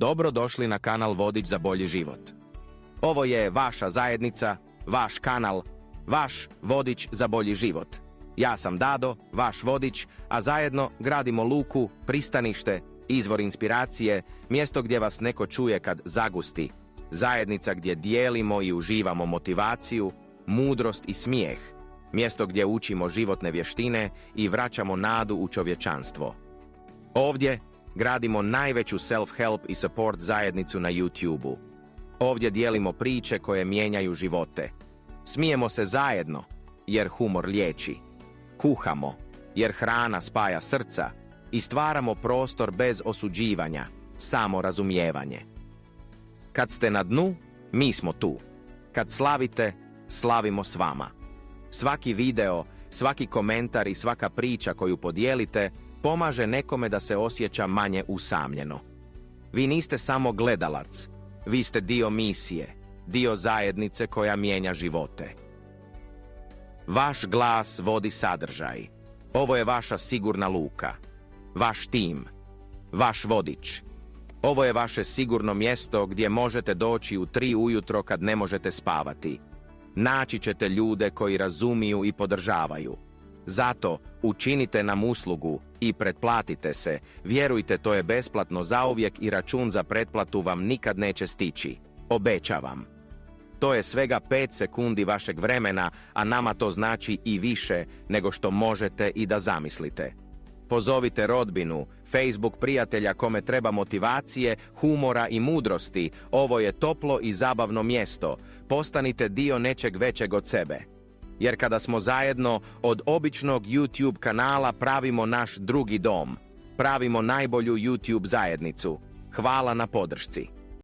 Dobro došli na kanal Vodič za bolji život. Ovo je vaša zajednica, vaš kanal, vaš vodič za bolji život. Ja sam Dado, vaš vodič, a zajedno gradimo luku, pristanište, izvor inspiracije, mjesto gdje vas neko čuje kad zagusti, zajednica gdje dijelimo i uživamo motivaciju, mudrost i smijeh, mjesto gdje učimo životne vještine i vraćamo nadu u čovječanstvo. Ovdje gradimo najveću self-help i support zajednicu na YouTube-u. Ovdje dijelimo priče koje mijenjaju živote. Smijemo se zajedno, jer humor liječi. Kuhamo, jer hrana spaja srca i stvaramo prostor bez osuđivanja, samo razumijevanje. Kad ste na dnu, mi smo tu. Kad slavite, slavimo s vama. Svaki video, svaki komentar i svaka priča koju podijelite pomaže nekome da se osjeća manje usamljeno. Vi niste samo gledalac, vi ste dio misije, dio zajednice koja mijenja živote. Vaš glas vodi sadržaj. Ovo je vaša sigurna luka, vaš tim, vaš vodič. Ovo je vaše sigurno mjesto gdje možete doći u 3 ujutro kad ne možete spavati. Naći ćete ljude koji razumiju i podržavaju. Zato učinite nam uslugu i pretplatite se. Vjerujte, to je besplatno zauvijek i račun za pretplatu vam nikad neće stići. Obećavam. To je svega 5 sekundi vašeg vremena, a nama to znači i više nego što možete i da zamislite. Pozovite rodbinu, Facebook prijatelja kome treba motivacije, humora i mudrosti. Ovo je toplo i zabavno mjesto. Postanite dio nečeg većeg od sebe. Jer kada smo zajedno, od običnog YouTube kanala pravimo naš drugi dom. Pravimo najbolju YouTube zajednicu. Hvala na podršci.